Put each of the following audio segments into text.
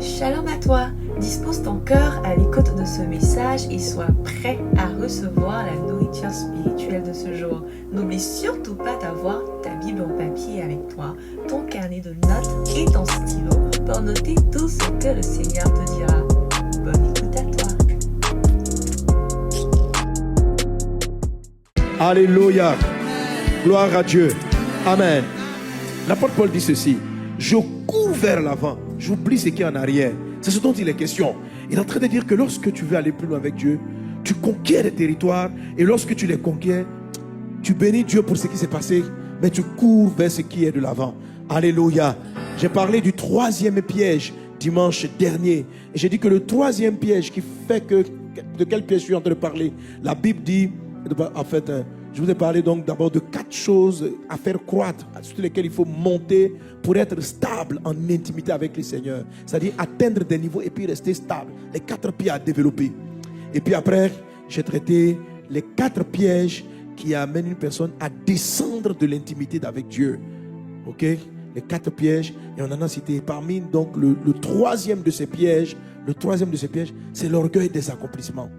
Shalom à toi, dispose ton cœur à l'écoute de ce message et sois prêt à recevoir la nourriture spirituelle de ce jour. N'oublie surtout pas d'avoir ta Bible en papier avec toi, ton carnet de notes et ton stylo pour noter tout ce que le Seigneur te dira. Bonne écoute à toi. Alléluia. Gloire à Dieu. Amen. L'apôtre Paul dit ceci: je cours vers l'avant, j'oublie ce qui est en arrière. C'est ce dont il est question. Il est en train de dire que lorsque tu veux aller plus loin avec Dieu, tu conquiers des territoires, et lorsque tu les conquiers, tu bénis Dieu pour ce qui s'est passé, mais tu cours vers ce qui est de l'avant. Alléluia. J'ai parlé du troisième piège dimanche dernier, et j'ai dit que le troisième piège qui fait que... De quel piège je suis en train de parler? La Bible dit, en fait, je vous ai parlé donc d'abord de 4 choses à faire croître, sur lesquelles il faut monter pour être stable en intimité avec le Seigneur. C'est-à-dire atteindre des niveaux et puis rester stable. Les 4 pieds à développer. Et puis après, j'ai traité les 4 pièges qui amènent une personne à descendre de l'intimité avec Dieu. Ok? Les 4 pièges, et on en a cité. Parmi donc le troisième de ces pièges, c'est l'orgueil des accomplissements.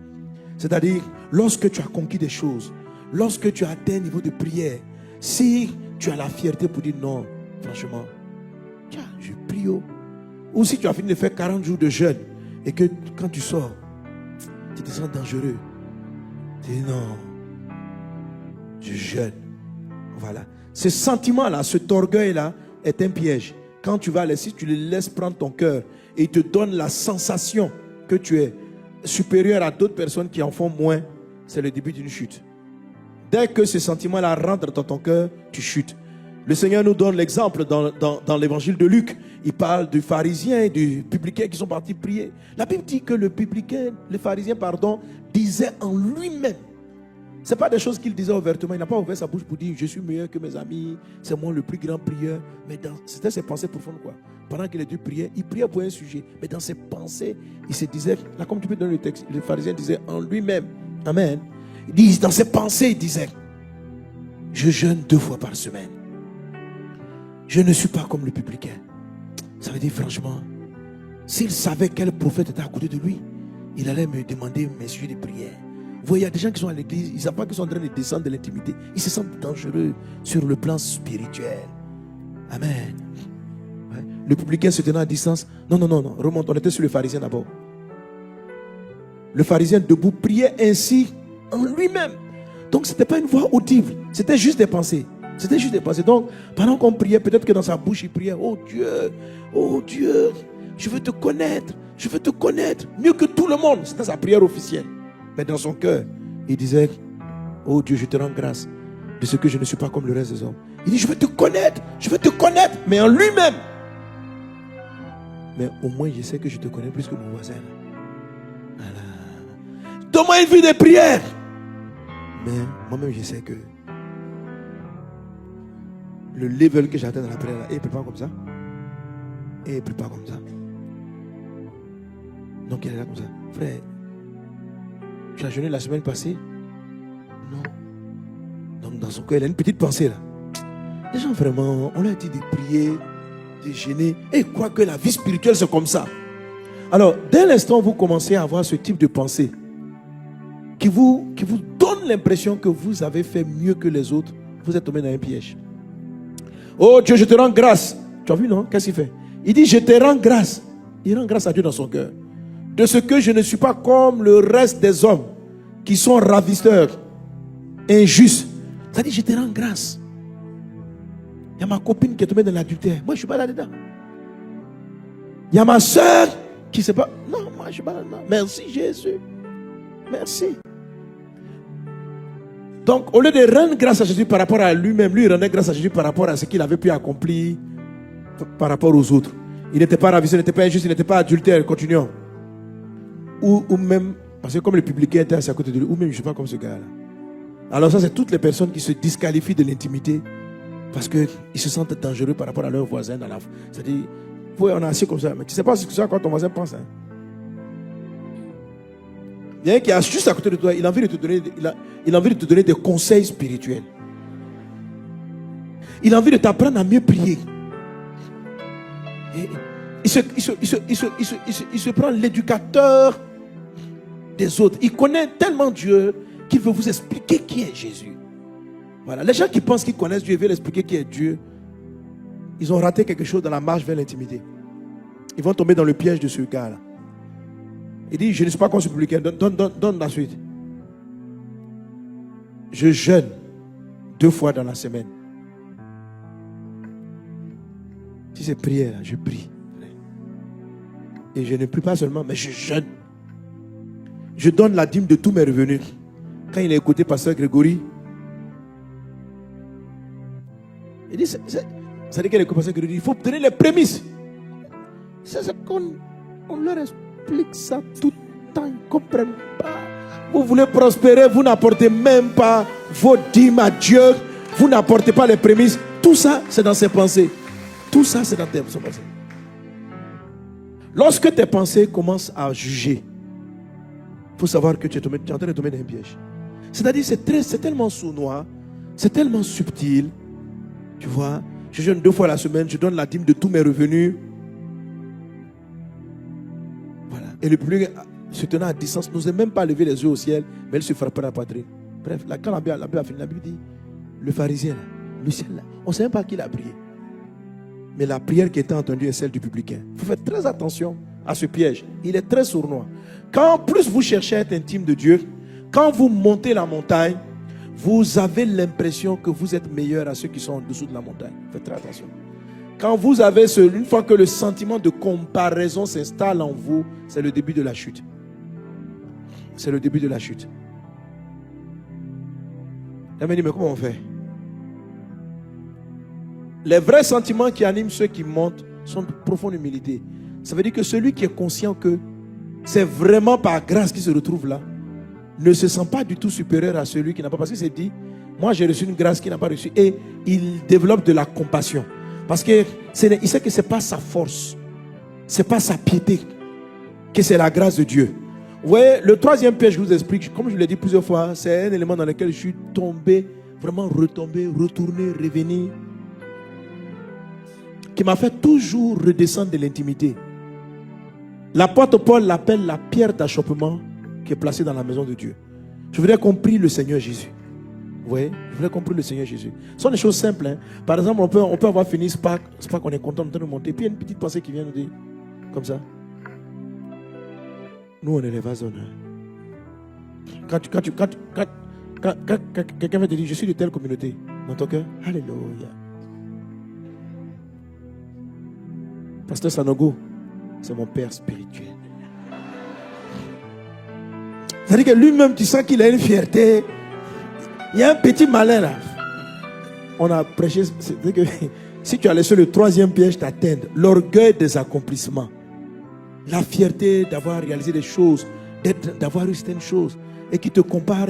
C'est-à-dire, lorsque tu as conquis des choses, lorsque tu as atteint un niveau de prière, si tu as la fierté pour dire non, franchement, tiens, je prie. Ou si tu as fini de faire 40 jours de jeûne et que quand tu sors, tu te sens dangereux. Tu dis non, je jeûne. Voilà. Ce sentiment-là, cet orgueil-là est un piège. Quand tu vas laisser, tu le laisses prendre ton cœur et il te donne la sensation que tu es supérieur à d'autres personnes qui en font moins, c'est le début d'une chute. Dès que ce sentiment-là rentre dans ton cœur, tu chutes. Le Seigneur nous donne l'exemple dans l'évangile de Luc. Il parle du pharisien et du publicain qui sont partis prier. La Bible dit que le pharisien, disait en lui-même. Ce n'est pas des choses qu'il disait ouvertement. Il n'a pas ouvert sa bouche pour dire je suis meilleur que mes amis, c'est moi le plus grand prieur. Mais c'était ses pensées profondes, quoi. Pendant qu'il était prié, il priait pour un sujet. Mais dans ses pensées, il se disait, là comme tu peux donner le texte, le pharisien disait en lui-même. Amen. Il dit, dans ses pensées, il disait, je jeûne 2 fois par semaine. Je ne suis pas comme le publicain. Ça veut dire franchement, s'il savait quel prophète était à côté de lui, il allait me demander mes sujets de prière. Vous voyez, il y a des gens qui sont à l'église, ils ne savent pas qu'ils sont en train de descendre de l'intimité. Ils se sentent dangereux sur le plan spirituel. Amen. Ouais. Le publicain se tenant à distance. Non, remonte, on était sur le pharisien d'abord. Le pharisien debout priait ainsi en lui-même. Donc ce n'était pas une voix audible, c'était juste des pensées. C'était juste des pensées. Donc pendant qu'on priait, peut-être que dans sa bouche il priait, oh Dieu, je veux te connaître, mieux que tout le monde. C'était sa prière officielle. Mais dans son cœur, il disait, oh Dieu, je te rends grâce de ce que je ne suis pas comme le reste des hommes. Il dit, je veux te connaître, mais en lui-même. Mais au moins je sais que je te connais plus que mon voisin. Voilà. Donne-moi une vie de prière. Mais moi-même je sais que le level que j'atteins dans la prière, il ne prie pas comme ça. Et il ne prie pas comme ça. Donc il est là comme ça. Frère, tu as jeûné la semaine passée? Non. Donc dans son cœur, il a une petite pensée là. Les gens vraiment, on leur a dit de prier, de jeûner. Et quoi que la vie spirituelle c'est comme ça. Alors, dès l'instant où vous commencez à avoir ce type de pensée qui vous donne l'impression que vous avez fait mieux que les autres, vous êtes tombé dans un piège. Oh Dieu, je te rends grâce. Tu as vu, non? Qu'est-ce qu'il fait? Il dit, je te rends grâce. Il rend grâce à Dieu dans son cœur. De ce que je ne suis pas comme le reste des hommes qui sont ravisseurs, injustes. Ça dit, je te rends grâce. Il y a ma copine qui est tombée dans l'adultère. Moi, je ne suis pas là-dedans. Il y a ma soeur qui ne sait pas. Non, moi, je ne suis pas là-dedans. Merci, Jésus. Merci. Donc, au lieu de rendre grâce à Jésus par rapport à lui-même, lui, il rendait grâce à Jésus par rapport à ce qu'il avait pu accomplir par rapport aux autres. Il n'était pas ravisseur, il n'était pas injuste, il n'était pas adultère. Continuons. Ou même, parce que comme le publicain était assis à côté de lui, ou même je ne suis pas comme ce gars-là. Alors ça, c'est toutes les personnes qui se disqualifient de l'intimité parce qu'ils se sentent dangereux par rapport à leurs voisins. C'est-à-dire, on est assis comme ça, mais tu ne sais pas ce que ton voisin pense. Hein. Il y a un qui est juste à côté de toi, il a envie de te donner des conseils spirituels. Il a envie de t'apprendre à mieux prier. Et Il se prend l'éducateur des autres. Il connaît tellement Dieu qu'il veut vous expliquer qui est Jésus. Voilà. Les gens qui pensent qu'ils connaissent Dieu et veulent expliquer qui est Dieu, ils ont raté quelque chose dans la marche vers l'intimité. Ils vont tomber dans le piège de ce gars-là. Il dit, je ne suis pas comme ce publicain. Donne la suite. Je jeûne 2 fois dans la semaine. Si c'est prière, je prie. Et je ne prie pas seulement, mais je jeûne. Je donne la dîme de tous mes revenus. Quand il a écouté Pasteur Grégory, il dit, ça dit qu'il a écouté Pasteur Grégory, il faut donner les prémices. C'est qu'on leur explique ça tout le temps, ils ne comprennent pas. Vous voulez prospérer, vous n'apportez même pas vos dîmes à Dieu, vous n'apportez pas les prémices. Tout ça, c'est dans ses pensées. Tout ça, c'est dans tes pensées. Lorsque tes pensées commencent à juger, il faut savoir que tu es en train de tomber dans un piège. C'est-à-dire, c'est tellement sournois, c'est tellement subtil. Tu vois, je jeûne 2 fois la semaine, je donne la dîme de tous mes revenus. Voilà. Et le public, se tenant à distance, n'osait même pas lever les yeux au ciel, mais il se frappait la poitrine. Bref, quand la Bible a fini, la Bible dit, le pharisien, le ciel, on ne sait même pas qui l'a prié. Mais la prière qui était entendue est celle du publicain. Il faut faire très attention à ce piège. Il est très sournois. Quand plus vous cherchez à être intime de Dieu, quand vous montez la montagne, vous avez l'impression que vous êtes meilleur à ceux qui sont en dessous de la montagne. Faites très attention. Quand vous avez une fois que le sentiment de comparaison s'installe en vous, c'est le début de la chute. C'est le début de la chute. Elle me dit, mais comment on fait? Les vrais sentiments qui animent ceux qui montent sont de profonde humilité. Ça veut dire que celui qui est conscient que c'est vraiment par grâce qu'il se retrouve là, ne se sent pas du tout supérieur à celui qui n'a pas. Parce qu'il s'est dit, moi j'ai reçu une grâce qu'il n'a pas reçue. Et il développe de la compassion. Parce qu'il sait que ce n'est pas sa force, ce n'est pas sa piété, que c'est la grâce de Dieu. Vous voyez, le 3e piège que je vous explique, comme je l'ai dit plusieurs fois, c'est un élément dans lequel je suis tombé, vraiment retombé, retourné, revenu, qui m'a fait toujours redescendre de l'intimité. L'apôtre Paul l'appelle la pierre d'achoppement qui est placée dans la maison de Dieu. Je voudrais qu'on prie le Seigneur Jésus. Vous voyez, je voudrais qu'on prie le Seigneur Jésus. Ce sont des choses simples. Hein. Par exemple, on peut avoir fini ce pas qu'on est content de monter. Puis il y a une petite pensée qui vient nous dire, comme ça. Nous, on est les vases d'honneur. Quand quelqu'un va te dire, je suis de telle communauté, dans ton cœur, alléluia. Pasteur Sanogo, c'est mon père spirituel. C'est-à-dire que lui-même, tu sens qu'il a une fierté. Il y a un petit malin là. On a prêché. C'est-à-dire que si tu as laissé le 3e piège t'atteindre, l'orgueil des accomplissements, la fierté d'avoir réalisé des choses, d'avoir eu certaines choses, et qui te compare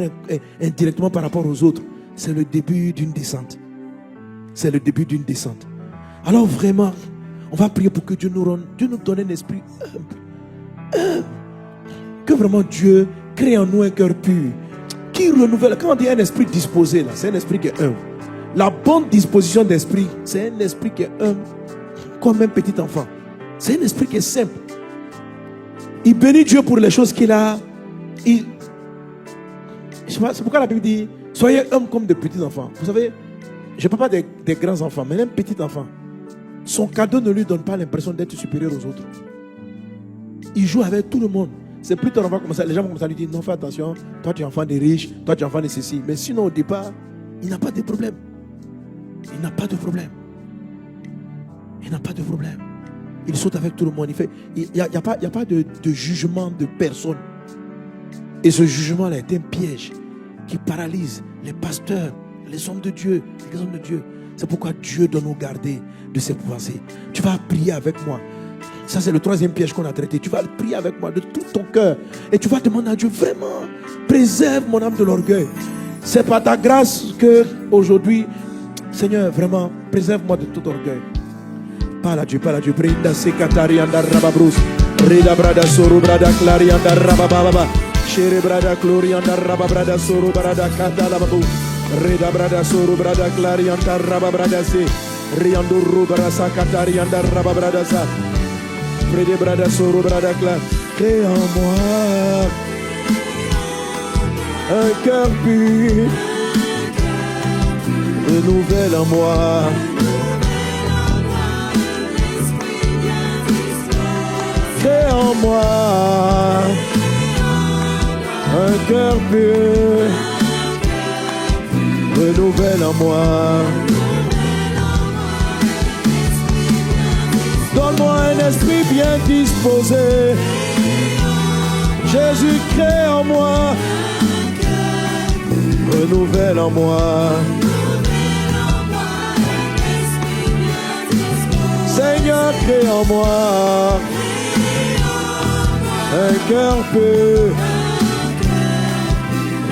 indirectement par rapport aux autres, c'est le début d'une descente. C'est le début d'une descente. Alors vraiment, on va prier pour que Dieu nous donne un esprit humble. Que vraiment Dieu crée en nous un cœur pur. Qui renouvelle. Quand on dit un esprit disposé, là, c'est un esprit qui est humble. La bonne disposition d'esprit, c'est un esprit qui est humble, comme un petit enfant. C'est un esprit qui est simple. Il bénit Dieu pour les choses qu'il a. C'est pourquoi la Bible dit, soyez humbles comme des petits enfants. Vous savez, je ne parle pas des grands enfants, mais un petit enfant. Son cadeau ne lui donne pas l'impression d'être supérieur aux autres. Il joue avec tout le monde. C'est plus tard, les gens vont commencer à lui dire, non, fais attention, toi tu es enfant des riches, toi tu es enfant de ceci. Mais sinon, au départ, il n'a pas de problème. Il n'a pas de problème. Il n'a pas de problème. Il saute avec tout le monde. Il n'y a pas de jugement de personne. Et ce jugement-là est un piège qui paralyse les pasteurs, les hommes de Dieu, les hommes de Dieu. C'est pourquoi Dieu doit nous garder de ses pensées. Tu vas prier avec moi. Ça, c'est le 3e piège qu'on a traité. Tu vas prier avec moi de tout ton cœur. Et tu vas demander à Dieu, vraiment, préserve mon âme de l'orgueil. C'est par ta grâce que aujourd'hui, Seigneur, vraiment, préserve-moi de tout orgueil. Parle à Dieu, parle à Dieu. Brinda sekatari andar rababrus. Rida brada soro brada clari andar rabababa. Chere brada glori andar rababrada soro brada kata lababu. Rida brada soro brada clari andar rababrada se. Rianduru brasa katari andar rababrada sa. Frede Brada Soro Brada Cla. Crée en moi un cœur pur. Renouvelle en moi. Crée en moi un cœur pur. Renouvelle en moi. Donne-moi un esprit bien disposé. Jésus, crée en moi. Renouvelle en moi. Seigneur, crée en moi un cœur pur.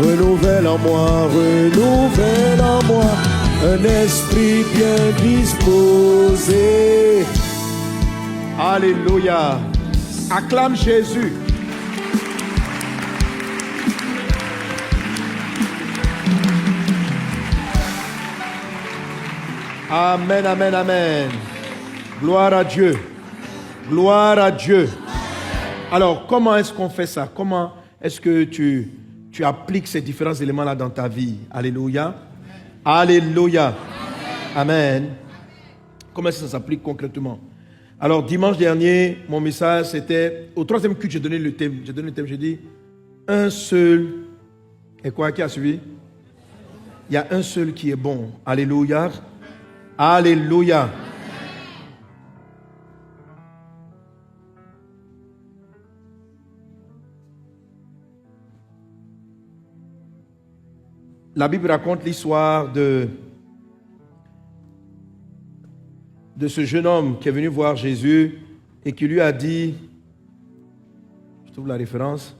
Renouvelle en moi, renouvelle en moi un esprit bien disposé. Alléluia. Acclame Jésus. Amen, amen, amen. Gloire à Dieu. Gloire à Dieu. Alors, comment est-ce qu'on fait ça? Comment est-ce que tu appliques ces différents éléments-là dans ta vie? Alléluia. Alléluia. Amen. Comment est-ce que ça s'applique concrètement? Alors, dimanche dernier, mon message, c'était... Au troisième culte, j'ai donné le thème. J'ai dit, un seul... Et quoi qui a suivi? Il y a un seul qui est bon. Alléluia. Alléluia. La Bible raconte l'histoire de ce jeune homme qui est venu voir Jésus et qui lui a dit, je trouve la référence,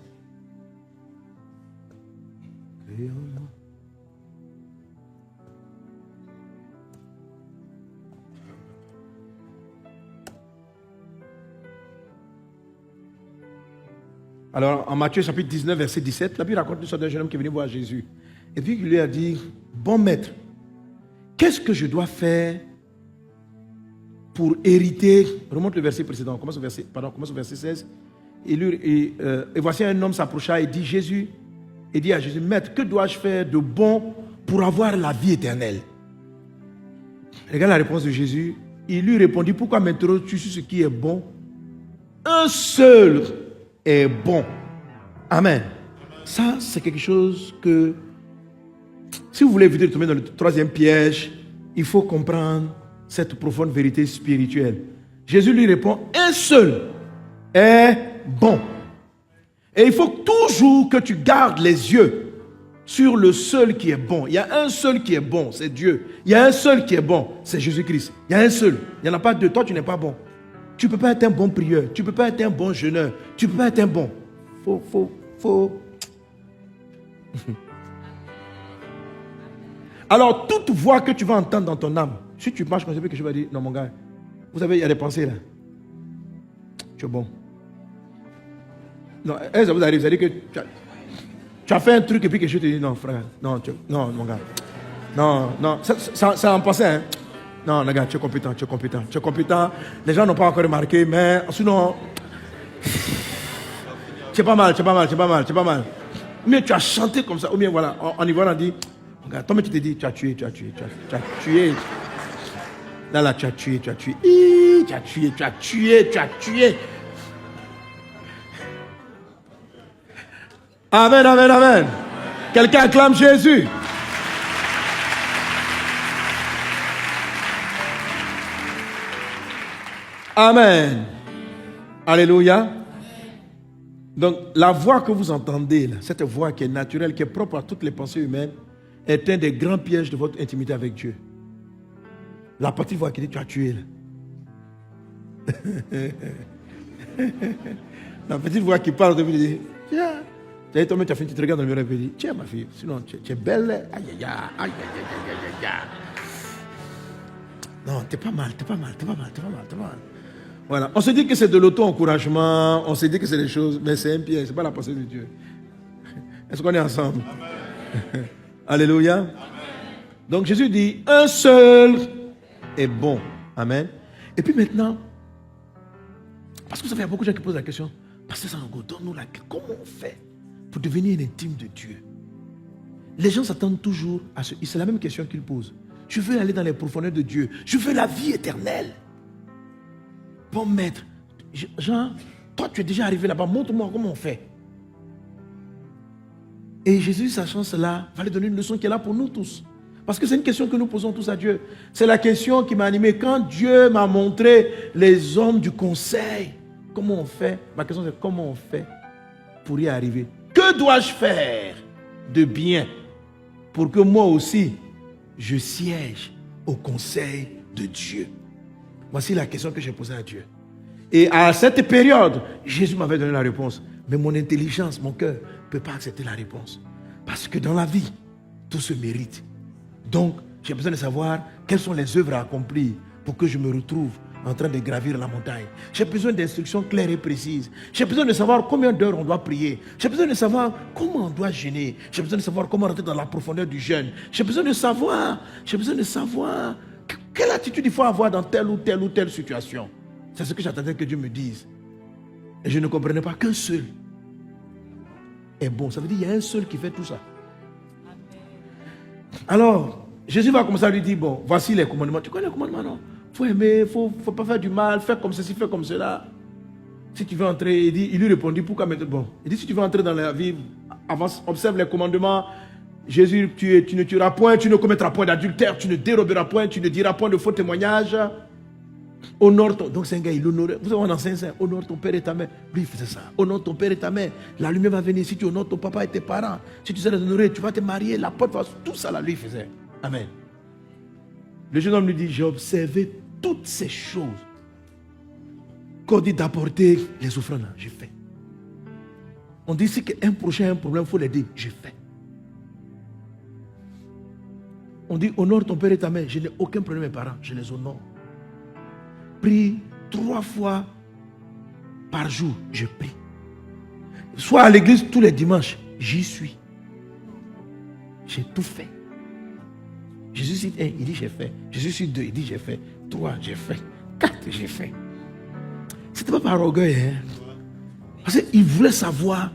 alors en Matthieu chapitre 19 verset 17, la Bible raconte l'histoire d'un jeune homme qui est venu voir Jésus. Et puis il lui a dit, bon maître, qu'est-ce que je dois faire pour hériter? Remonte le verset précédent, commence au verset 16. Et voici un homme s'approcha et dit à Jésus, maître, que dois-je faire de bon pour avoir la vie éternelle? Regarde la réponse de Jésus. Il lui répondit, pourquoi m'interroges-tu sur ce qui est bon? Un seul est bon. Amen. Ça, c'est quelque chose que, si vous voulez éviter de tomber dans le troisième piège, il faut comprendre cette profonde vérité spirituelle. Jésus lui répond, un seul est bon. Et il faut toujours que tu gardes les yeux sur le seul qui est bon. Il y a un seul qui est bon, c'est Dieu. Il y a un seul qui est bon, c'est Jésus-Christ. Il y a un seul. Il n'y en a pas deux. Toi, tu n'es pas bon. Tu ne peux pas être un bon prieur. Tu ne peux pas être un bon jeûneur. Tu ne peux pas être un bon. Faut. Alors, toute voix que tu vas entendre dans ton âme, si tu marches comme ça, que je vais dire, non mon gars, vous savez, il y a des pensées là. Tu es bon. Non, ça vous arrive, ça veut dire que tu as fait un truc et puis que je te dis, non frère, non mon gars. Non, ça en pensée, hein. Non, les gars, tu es compétent. Les gens n'ont pas encore remarqué, mais sinon, tu es pas mal. Mais tu as chanté comme ça, ou bien voilà, en Ivoire on dit, regarde, toi, mais tu te dis, tu as tué. Là, tu as tué. Amen. Quelqu'un acclame Jésus. Amen. Alléluia. Donc, la voix que vous entendez, là, cette voix qui est naturelle, qui est propre à toutes les pensées humaines, est un des grands pièges de votre intimité avec Dieu. La petite voix qui dit, tu as tué. Là. La petite voix qui parle de vous dit, tiens. Tu as fini, tu te regardes dans le miroir et tu dis, tiens ma fille, sinon tu es belle. Aïe. Non, t'es pas mal. Voilà. On se dit que c'est de l'auto-encouragement, on se dit que c'est des choses, mais c'est un piège, c'est pas la pensée de Dieu. Est-ce qu'on est ensemble? Amen. Alléluia. Amen. Donc Jésus dit, un seul est bon. Amen. Et puis maintenant, Parce que vous savez, il y a beaucoup de gens qui posent la question, Pasteur Sanogo, donne-nous comment on fait pour devenir un intime de Dieu? Les gens s'attendent toujours à ce. C'est la même question qu'ils posent. Je veux aller dans les profondeurs de Dieu. Je veux la vie éternelle. Bon maître, Jean, toi tu es déjà arrivé là-bas, montre-moi comment on fait. Et Jésus, sachant cela, va lui donner une leçon qui est là pour nous tous. Parce que c'est une question que nous posons tous à Dieu. C'est la question qui m'a animé. Quand Dieu m'a montré les hommes du conseil, comment on fait? Ma question c'est comment on fait pour y arriver? Que dois-je faire de bien pour que moi aussi, je siège au conseil de Dieu? Voici la question que j'ai posée à Dieu. Et à cette période, Jésus m'avait donné la réponse. Mais mon intelligence, mon cœur, ne peut pas accepter la réponse. Parce que dans la vie, tout se mérite. Donc, j'ai besoin de savoir quelles sont les œuvres à accomplir pour que je me retrouve en train de gravir la montagne. J'ai besoin d'instructions claires et précises. J'ai besoin de savoir combien d'heures on doit prier. J'ai besoin de savoir comment on doit jeûner. J'ai besoin de savoir comment rentrer dans la profondeur du jeûne. J'ai besoin de savoir quelle attitude il faut avoir dans telle ou telle situation. C'est ce que j'attendais que Dieu me dise. Et je ne comprenais pas qu'un seul est bon. Ça veut dire qu'il y a un seul qui fait tout ça. Alors, Jésus va commencer à lui dire, bon, voici les commandements. Tu connais les commandements, non? Il faut aimer, il ne faut pas faire du mal, faire comme ceci, faire comme cela. Si tu veux entrer, il lui répondit, pourquoi mettre bon? Il dit, si tu veux entrer dans la vie, avance, observe les commandements. Jésus, tu ne tueras point, tu ne commettras point d'adultère, tu ne déroberas point, tu ne diras point de faux témoignages. Honore ton... Donc c'est un gars, il honorait. Vous savez, on enseigne ça. Honore ton père et ta mère. Lui, il faisait ça. Honore ton père et ta mère. La lumière va venir. Si tu honores ton papa et tes parents, si tu sais les honorer, tu vas te marier. La porte va... Tout ça, là, lui, il faisait. Amen. Le jeune homme lui dit, j'ai observé toutes ces choses. Quand on dit d'apporter les offrandes, j'ai fait. On dit si qu'un prochain a un problème, il faut l'aider. J'ai fait. On dit honore ton père et ta mère. Je n'ai aucun problème avec mes parents. Je les honore. Prie 3 fois par jour, je prie. Soit à l'église tous les dimanches, j'y suis. J'ai tout fait. Jésus cite 1, il dit j'ai fait. Jésus cite 2, il dit j'ai fait. 3, j'ai fait. 4, j'ai fait. C'était pas par orgueil, hein. Parce qu'il voulait savoir,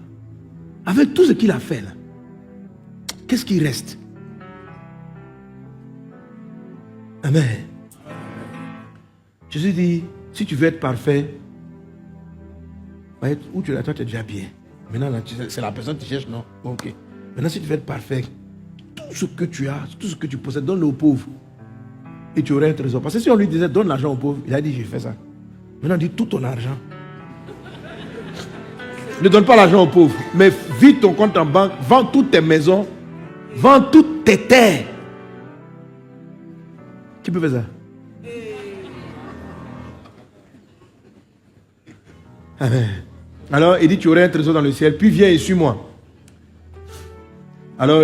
avec tout ce qu'il a fait là, qu'est-ce qui reste? Amen. Jésus dit, si tu veux être parfait, où tu es là, toi tu es déjà bien. Maintenant, c'est la personne qui cherche, non? Ok. Maintenant, si tu veux être parfait, tout ce que tu as, tout ce que tu possèdes, donne-le aux pauvres. Et tu aurais un trésor. Parce que si on lui disait, donne l'argent aux pauvres, il a dit, j'ai fait ça. Maintenant, on dit, tout ton argent. Ne donne pas l'argent aux pauvres, mais vide ton compte en banque, vends toutes tes maisons, vends toutes tes terres. Qui peut faire ça? Amen. Alors il dit tu aurais un trésor dans le ciel, puis viens et suis-moi. Alors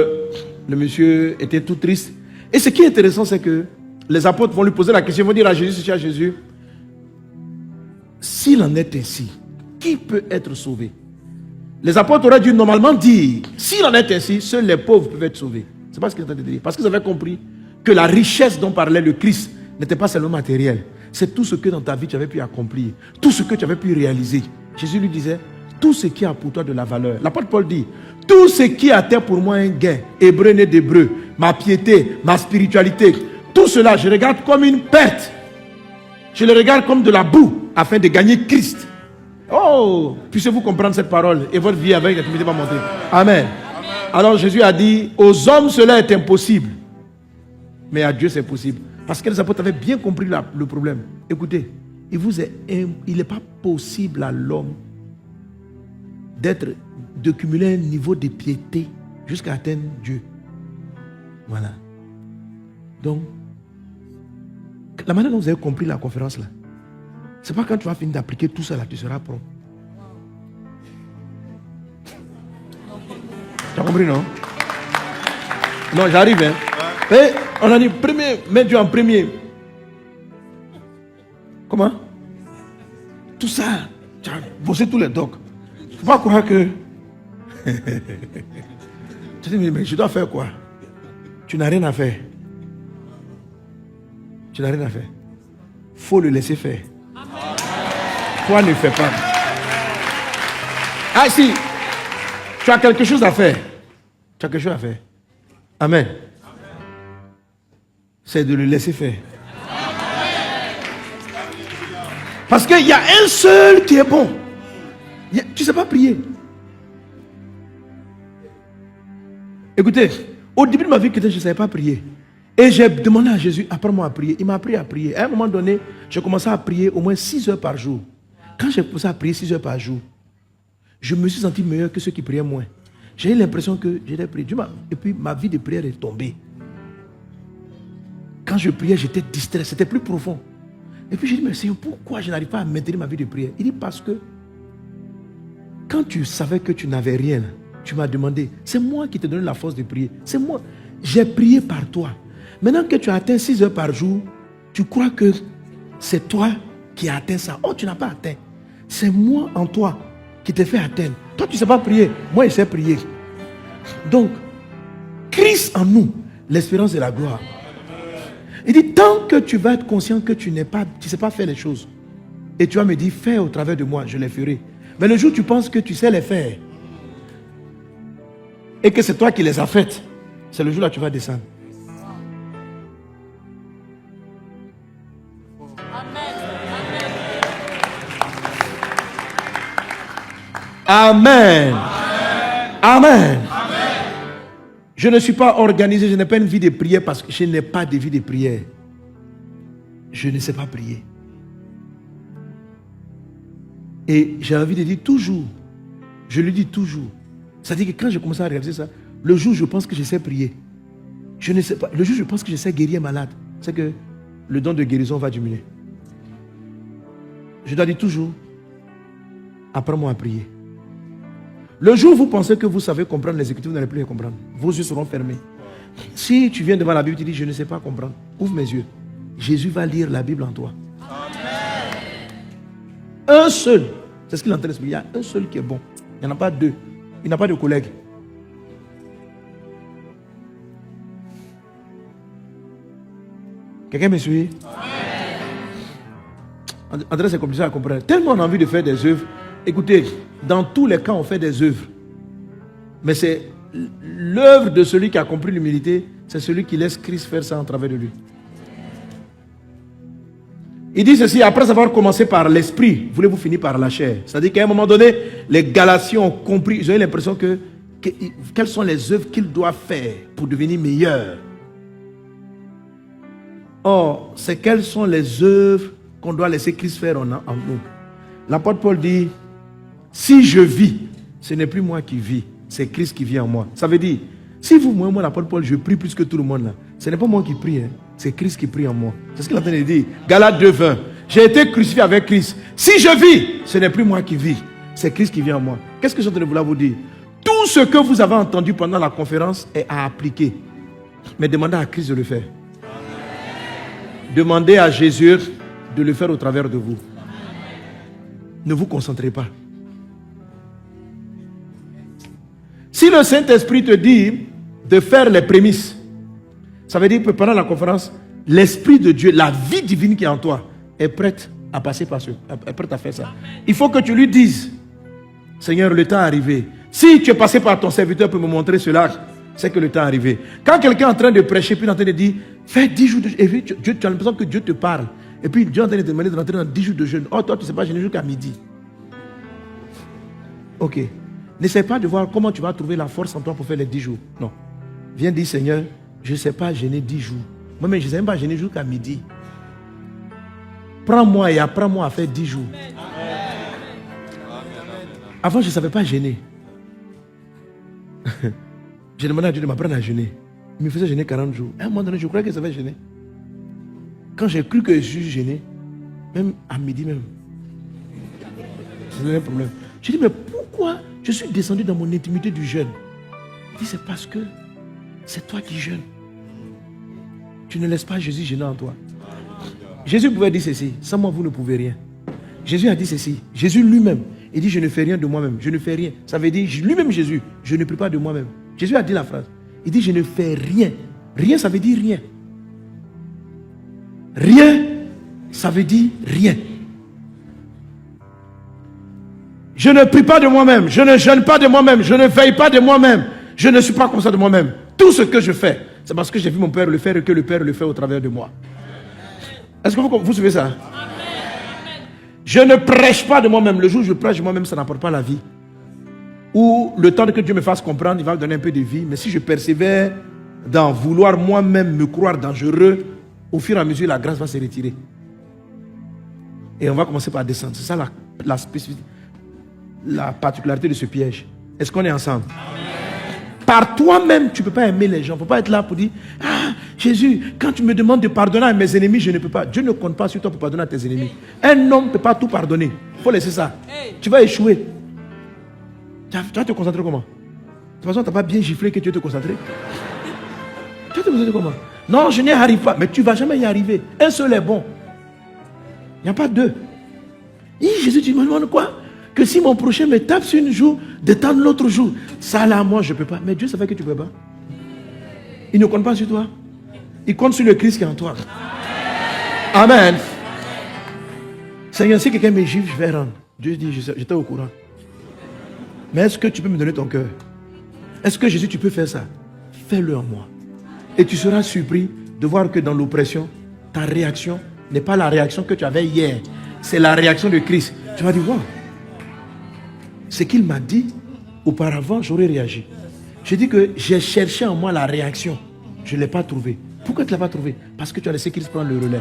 le monsieur était tout triste. Et ce qui est intéressant, c'est que les apôtres vont lui poser la question, ils vont dire à Jésus, à Jésus, s'il en est ainsi, qui peut être sauvé? Les apôtres auraient dû normalement dire, s'il en est ainsi, seuls les pauvres peuvent être sauvés. C'est pas ce qu'ils ont dit. Parce qu'ils avaient compris que la richesse dont parlait le Christ n'était pas seulement matérielle. C'est tout ce que dans ta vie tu avais pu accomplir, tout ce que tu avais pu réaliser. Jésus lui disait, tout ce qui a pour toi de la valeur. L'apôtre Paul dit, tout ce qui a été pour moi un gain, hébreu né d'hébreu, ma piété, ma spiritualité, tout cela je regarde comme une perte. Je le regarde comme de la boue afin de gagner Christ. Oh, puissiez-vous comprendre cette parole et votre vie avec l'intimité va monter. Amen. Alors Jésus a dit, aux hommes cela est impossible, mais à Dieu c'est possible. Parce que les apôtres avaient bien compris le problème. Écoutez, il n'est pas possible à l'homme de cumuler un niveau de piété jusqu'à atteindre Dieu. Voilà. Donc, la manière dont vous avez compris la conférence là, c'est pas quand tu vas finir d'appliquer tout ça là, tu seras prompt. Tu as compris, non? Non, j'arrive, hein. Et on a dit, premier, mets Dieu en premier. Comment? Tout ça, tu as bossé tous les docs. Il ne faut pas croire que... Tu dis, mais je dois faire quoi? Tu n'as rien à faire. Tu n'as rien à faire. Il faut le laisser faire. Toi, ne fais pas. Ah si, tu as quelque chose à faire. Tu as quelque chose à faire. Amen. C'est de le laisser faire. Parce qu'il y a un seul qui est bon. Tu ne sais pas prier. Écoutez, au début de ma vie, je ne savais pas prier. Et j'ai demandé à Jésus, apprends-moi à prier. Il m'a appris à prier. À un moment donné, j'ai commencé à prier au moins 6 heures par jour. Quand j'ai commencé à prier 6 heures par jour, je me suis senti meilleur que ceux qui priaient moins. J'ai eu l'impression que j'étais prié. Et puis ma vie de prière est tombée. Quand je priais, j'étais distrait. C'était plus profond. Et puis j'ai dit, mais Seigneur, pourquoi je n'arrive pas à maintenir ma vie de prière? Il dit, parce que quand tu savais que tu n'avais rien, tu m'as demandé, c'est moi qui t'ai donné la force de prier. C'est moi. J'ai prié par toi. Maintenant que tu as atteint 6 heures par jour, tu crois que c'est toi qui as atteint ça. Oh, tu n'as pas atteint. C'est moi en toi qui t'ai fait atteindre. Toi, tu ne sais pas prier. Moi, je sais prier. Donc, Christ en nous, l'espérance de la gloire. Il dit, tant que tu vas être conscient que tu ne sais pas faire les choses, et tu vas me dire, fais au travers de moi, je les ferai. Mais le jour où tu penses que tu sais les faire, et que c'est toi qui les as faites, c'est le jour là tu vas descendre. Amen. Amen. Je ne suis pas organisé, je n'ai pas une vie de prière parce que je n'ai pas de vie de prière. Je ne sais pas prier. Et j'ai envie de dire toujours, je le dis toujours. C'est-à-dire que quand je commence à réaliser ça, le jour où je pense que je sais prier, je ne sais pas, le jour où je pense que je sais guérir un malade, c'est que le don de guérison va diminuer. Je dois dire toujours, apprends-moi à prier. Le jour où vous pensez que vous savez comprendre les Écritures, vous n'allez plus les comprendre. Vos yeux seront fermés. Si tu viens devant la Bible, tu dis, je ne sais pas comprendre, ouvre mes yeux. Jésus va lire la Bible en toi. Amen. Un seul, c'est ce qu'il est en train d'expliquer. Il y a un seul qui est bon. Il n'y en a pas deux. Il n'a pas de collègues. Quelqu'un me suit? André, c'est compliqué à comprendre. Tellement on a envie de faire des œuvres. Écoutez, dans tous les cas, on fait des œuvres. Mais c'est l'œuvre de celui qui a compris l'humilité, c'est celui qui laisse Christ faire ça en travers de lui. Il dit ceci, après avoir commencé par l'esprit, voulez-vous finir par la chair? C'est-à-dire qu'à un moment donné, les Galatiens ont compris, ils ont eu l'impression que quelles sont les œuvres qu'ils doivent faire pour devenir meilleurs. Or, c'est quelles sont les œuvres qu'on doit laisser Christ faire en nous. L'apôtre Paul dit, si je vis, ce n'est plus moi qui vis, c'est Christ qui vit en moi. Ça veut dire, si vous, moi, l'apôtre Paul, je prie plus que tout le monde là, ce n'est pas moi qui prie, hein, c'est Christ qui prie en moi. C'est ce qu'il est en train de dire. Galates 2:20. J'ai été crucifié avec Christ. Si je vis, ce n'est plus moi qui vis, c'est Christ qui vit en moi. Qu'est-ce que je suis en train de vouloir vous dire? Tout ce que vous avez entendu pendant la conférence est à appliquer. Mais demandez à Christ de le faire. Demandez à Jésus de le faire au travers de vous. Ne vous concentrez pas. Si le Saint-Esprit te dit de faire les prémices, ça veut dire que pendant la conférence, l'Esprit de Dieu, la vie divine qui est en toi, est prête à passer par ça, est prête à faire ça. Il faut que tu lui dises, Seigneur, le temps est arrivé. Si tu es passé par ton serviteur pour me montrer cela, c'est que le temps est arrivé. Quand quelqu'un est en train de prêcher, puis il est en train de dire, fais 10 jours de jeûne, et puis tu as l'impression que Dieu te parle. Et puis Dieu est en train de te demander de rentrer dans 10 jours de jeûne. Oh, toi, tu ne sais pas jeûner jusqu'à midi. Ok. N'essaie pas de voir comment tu vas trouver la force en toi pour faire les 10 jours. Non. Viens dire, Seigneur, je ne sais pas jeûner 10 jours. Moi-même, je ne sais même pas jeûner jusqu'à midi. Prends-moi et apprends-moi à faire 10 jours. Avant, je ne savais pas jeûner. J'ai demandé à Dieu de m'apprendre à jeûner. Il me faisait jeûner 40 jours. À un moment donné, je croyais que ça savait jeûner. Quand j'ai cru que je suis gêné, même à midi même, c'est un problème. Je dis, mais pourquoi je suis descendu dans mon intimité du jeûne? Il dit, c'est parce que c'est toi qui jeûnes. Tu ne laisses pas Jésus jeûner en toi. Jésus pouvait dire ceci, sans moi vous ne pouvez rien. Jésus a dit ceci, Jésus lui-même, il dit, je ne fais rien de moi-même, je ne fais rien. Ça veut dire, lui-même Jésus, je ne prie pas de moi-même. Jésus a dit la phrase, il dit, je ne fais rien. Rien, ça veut dire rien. Rien, ça veut dire rien. Je ne prie pas de moi-même, je ne jeûne pas de moi-même, je ne veille pas de moi-même, je ne suis pas comme ça de moi-même. Tout ce que je fais, c'est parce que j'ai vu mon Père le faire et que le Père le fait au travers de moi. Est-ce que vous suivez ça? Je ne prêche pas de moi-même. Le jour où je prêche de moi-même, ça n'apporte pas la vie. Ou le temps que Dieu me fasse comprendre, il va me donner un peu de vie. Mais si je persévère dans vouloir moi-même me croire dangereux, au fur et à mesure, la grâce va se retirer. Et on va commencer par descendre. C'est ça la spécificité, la particularité de ce piège. Est-ce qu'on est ensemble? Par toi-même, tu ne peux pas aimer les gens. Il ne faut pas être là pour dire, ah, Jésus, quand tu me demandes de pardonner à mes ennemis, je ne peux pas. Dieu ne compte pas sur toi pour pardonner à tes ennemis. Un homme ne peut pas tout pardonner. Il faut laisser ça. Tu vas échouer. Tu vas te concentrer comment? De toute façon, tu n'as pas bien giflé que tu vas te concentrer. Tu vas te concentrer comment? Non, je n'y arrive pas. Mais tu ne vas jamais y arriver. Un seul est bon. Il n'y a pas deux. Et Jésus, tu me demandes quoi? Que si mon prochain me tape sur une joue, d'étendre l'autre joue. Ça là, moi, je ne peux pas. Mais Dieu savait que tu ne peux pas. Il ne compte pas sur toi. Il compte sur le Christ qui est en toi. Amen. Seigneur, si quelqu'un me gifle, je vais rendre. Dieu dit, j'étais au courant. Mais est-ce que tu peux me donner ton cœur? Est-ce que Jésus, tu peux faire ça? Fais-le en moi. Et tu seras surpris de voir que dans l'oppression, ta réaction n'est pas la réaction que tu avais hier. C'est la réaction de Christ. Tu vas dire, wow. Ce qu'il m'a dit, auparavant, j'aurais réagi. Je dis que j'ai cherché en moi la réaction. Je ne l'ai pas trouvée. Pourquoi tu ne l'as pas trouvée? Parce que tu as laissé Christ prendre le relais.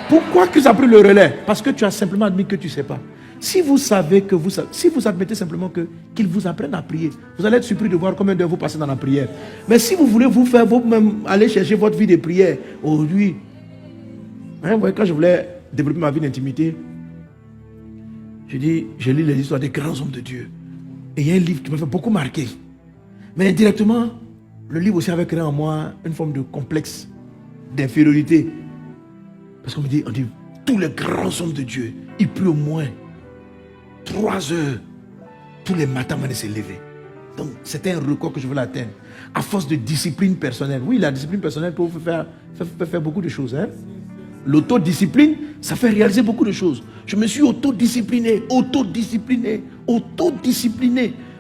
Pourquoi Christ a pris le relais? Parce que tu as simplement admis que tu ne sais pas. Si vous savez que vous savez, si vous admettez simplement qu'il vous apprenne à prier, vous allez être surpris de voir combien de vous passez dans la prière. Mais si vous voulez vous faire vous-même aller chercher votre vie de prière, aujourd'hui, hein, quand je voulais développer ma vie d'intimité, je lis les histoires des grands hommes de Dieu. Et il y a un livre qui m'a fait beaucoup marquer. Mais indirectement, le livre aussi avait créé en moi une forme de complexe d'infériorité. Parce qu'on me dit, tous les grands hommes de Dieu, ils prient au moins 3 heures tous les matins avant de se lever. Donc c'était un record que je voulais atteindre. À force de discipline personnelle. Oui, la discipline personnelle peut vous faire beaucoup de choses. Hein? L'autodiscipline, ça fait réaliser beaucoup de choses. Je me suis autodiscipliné.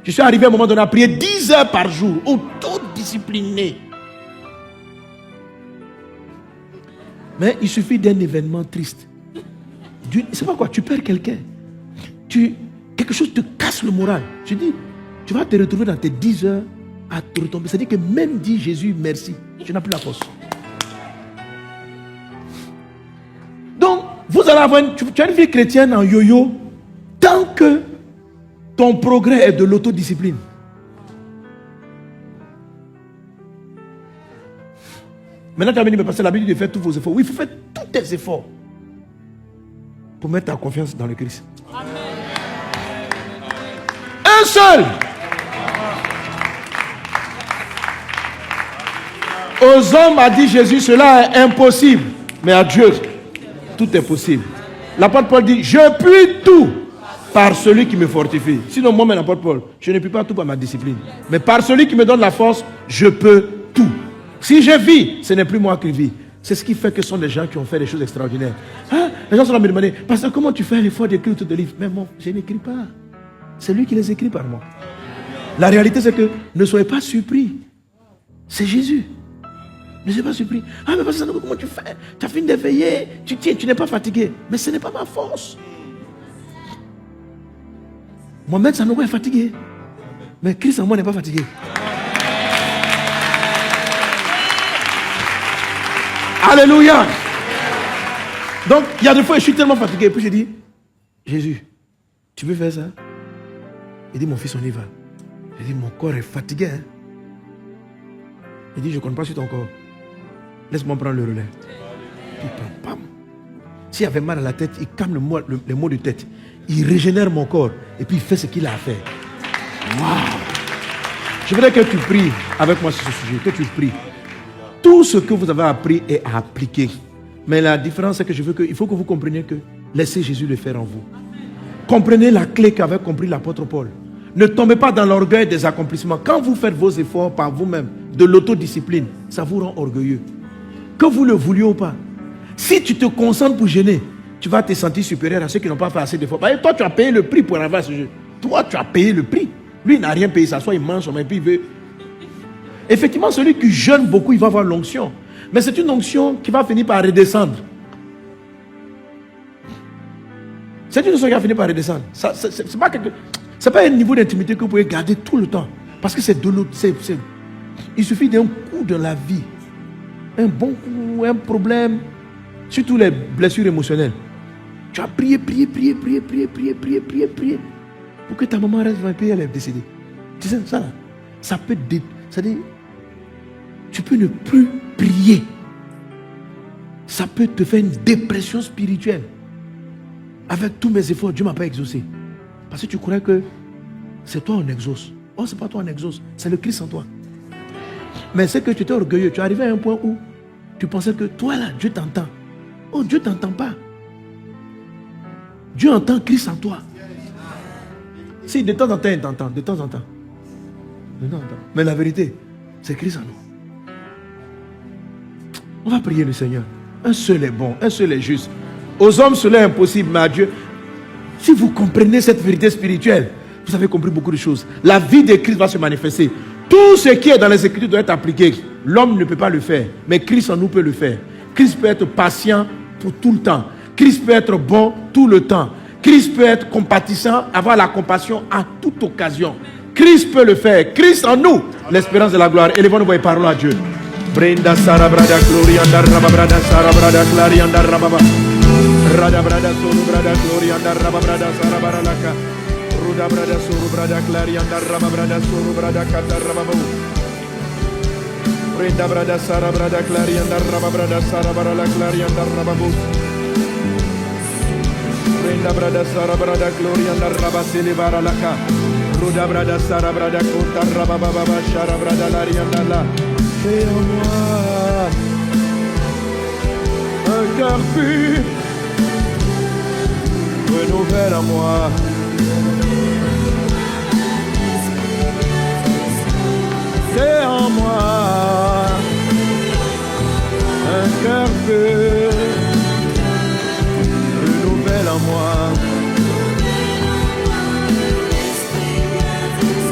Je suis arrivé à un moment donné à prier 10 heures par jour. Autodiscipliné. Mais il suffit d'un événement triste. C'est pas quoi, tu perds quelqu'un. Quelque chose te casse le moral. Je dis, tu vas te retrouver dans tes 10 heures à te retomber. C'est-à-dire que même dit Jésus merci, tu n'as plus la force. Donc, vous allez avoir tu as une vie chrétienne en yo-yo tant que ton progrès est de l'autodiscipline. Maintenant, tu as venu me passer l'habitude de faire tous vos efforts. Oui, il faut faire tous tes efforts pour mettre ta confiance dans le Christ. Amen. Un seul. Aux hommes a dit Jésus, cela est impossible. Mais à Dieu, tout est possible. L'apôtre Paul dit, je puis tout par celui qui me fortifie. Sinon, moi-même, l'apôtre Paul, je ne puis pas tout par ma discipline. Mais par celui qui me donne la force, je peux tout. Si je vis, ce n'est plus moi qui vis. C'est ce qui fait que ce sont des gens qui ont fait des choses extraordinaires. Hein? Les gens sont là me demander, pasteur, comment tu fais l'effort d'écrire tous tes livres? Mais moi, je n'écris pas. C'est lui qui les écrit par moi. La réalité, c'est que ne soyez pas surpris. C'est Jésus. Ne soyez pas surpris. Ah, mais pasteur, comment tu fais? Tu as fini de veiller, tu tiens, tu n'es pas fatigué. Mais ce n'est pas ma force. Mohamed Sanogo est fatigué. Mais Christ en moi n'est pas fatigué. Alléluia. Donc, il y a des fois, je suis tellement fatigué. Et puis, je dis, Jésus, tu veux faire ça? Il dit, mon fils, on y va. Je dis, mon corps est fatigué. Hein? Il dit, je ne compte pas sur ton corps. Laisse-moi prendre le relais. Puis, pam. S'il avait mal à la tête, il calme les maux de tête. Il régénère mon corps. Et puis, il fait ce qu'il a à faire. Waouh! Je voudrais que tu pries avec moi sur ce sujet. Que tu pries. Tout ce que vous avez appris est à appliquer. Mais la différence, c'est que il faut que vous compreniez que laissez Jésus le faire en vous. Comprenez la clé qu'avait compris l'apôtre Paul. Ne tombez pas dans l'orgueil des accomplissements. Quand vous faites vos efforts par vous-même, de l'autodiscipline, ça vous rend orgueilleux. Que vous le vouliez ou pas. Si tu te concentres pour gêner, tu vas te sentir supérieur à ceux qui n'ont pas fait assez d'efforts. Toi, tu as payé le prix pour arriver à ce jeu. Toi, tu as payé le prix. Lui, il n'a rien payé. Ça soit il mange, mais puis il veut. Effectivement, celui qui jeûne beaucoup, il va avoir l'onction. Mais c'est une onction qui va finir par redescendre. C'est une onction qui va finir par redescendre. C'est pas un niveau d'intimité que vous pouvez garder tout le temps. Parce que c'est de l'autre. Il suffit d'un coup dans la vie. Un bon coup, un problème. Surtout les blessures émotionnelles. Tu as prié. Pour que ta maman reste et puis elle est décédée. Tu sais ça là? Ça peut... C'est-à-dire, tu peux ne plus prier. Ça peut te faire une dépression spirituelle. Avec tous mes efforts, Dieu ne m'a pas exaucé. Parce que tu crois que c'est toi en exauce. Oh, ce n'est pas toi en exauce, c'est le Christ en toi. Mais c'est que tu étais orgueilleux. Tu es arrivé à un point où tu pensais que toi là, Dieu t'entend. Oh, Dieu ne t'entend pas. Dieu entend Christ en toi. Si, de temps en temps, il t'entend. De temps en temps. Mais la vérité, c'est Christ en nous. On va prier le Seigneur. Un seul est bon, un seul est juste. Aux hommes, cela est impossible, mais à Dieu. Si vous comprenez cette vérité spirituelle, vous avez compris beaucoup de choses. La vie de Christ va se manifester. Tout ce qui est dans les Écritures doit être appliqué. L'homme ne peut pas le faire, mais Christ en nous peut le faire. Christ peut être patient pour tout le temps. Christ peut être bon tout le temps. Christ peut être compatissant, avoir la compassion à toute occasion. Christ peut le faire. Christ en nous, l'espérance de la gloire. Élevons-nous et parlons à Dieu. Brenda Sara Brada Gloria Daraba Brada Sara Brada Claria Daraba Rada Brada Suru Brada Gloria Daraba Brada Sara Baralaka Ruda Brada Suru Brada Claria Daraba Brada Suru Brada Kataraba Brenda Brada Sara Brada Claria Daraba Brada Sara Barala Claria Daraba Brenda Brada Sara Brada Gloria Daraba Silivara Laka Ruda Brada Sara Brada Kotaraba Baba Shara Brada Laria Dala. Fais en moi un cœur pur, renouvelle en moi fais en moi un cœur pur, renouvelle en moi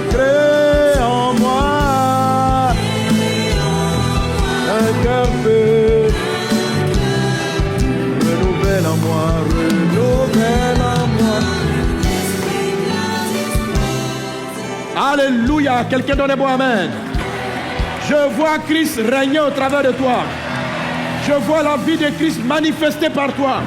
crée en moi un cœur pur, renouvelle en moi, renouvelle en moi. Alléluia, quelqu'un donne un bon amen. Je vois Christ régner au travers de toi. Je vois la vie de Christ manifestée par toi.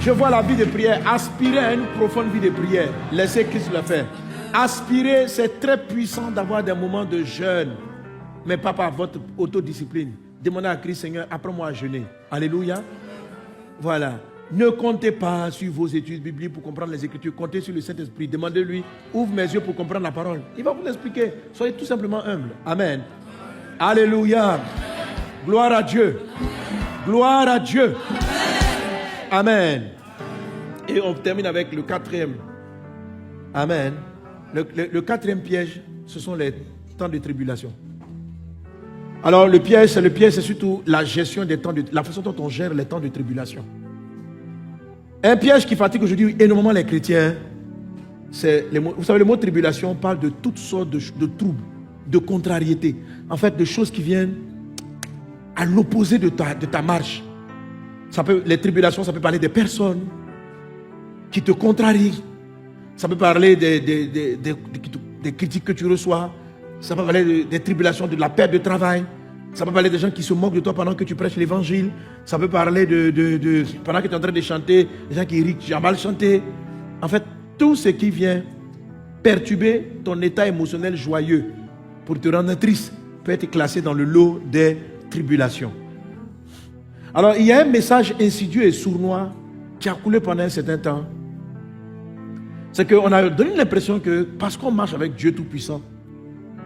Je vois la vie de prière. Aspirer à une profonde vie de prière. Laissez Christ le faire. Aspirer, c'est très puissant d'avoir des moments de jeûne. Mais pas par votre autodiscipline. Demandez à Christ, Seigneur, apprends-moi à jeûner. Alléluia. Voilà. Ne comptez pas sur vos études bibliques pour comprendre les Écritures. Comptez sur le Saint-Esprit. Demandez-lui, ouvre mes yeux pour comprendre la parole. Il va vous l'expliquer. Soyez tout simplement humble. Amen. Alléluia. Gloire à Dieu. Gloire à Dieu. Amen. Et on termine avec le quatrième. Amen. Le quatrième piège, ce sont les temps de tribulation. Alors le piège, c'est surtout la gestion des temps, la façon dont on gère les temps de tribulation. Un piège qui fatigue aujourd'hui énormément les chrétiens, c'est vous savez, le mot tribulation parle de toutes sortes de troubles, de contrariétés, en fait de choses qui viennent à l'opposé de ta marche. Les tribulations, ça peut parler des personnes qui te contrarient, ça peut parler des critiques que tu reçois. Ça peut parler des tribulations, de la perte de travail. Ça peut parler des gens qui se moquent de toi pendant que tu prêches l'évangile. Ça peut parler pendant que tu es en train de chanter, des gens qui rient, tu as mal chanté. En fait, tout ce qui vient perturber ton état émotionnel joyeux pour te rendre triste peut être classé dans le lot des tribulations. Alors, il y a un message insidieux et sournois qui a coulé pendant un certain temps. C'est qu'on a donné l'impression que parce qu'on marche avec Dieu Tout-Puissant,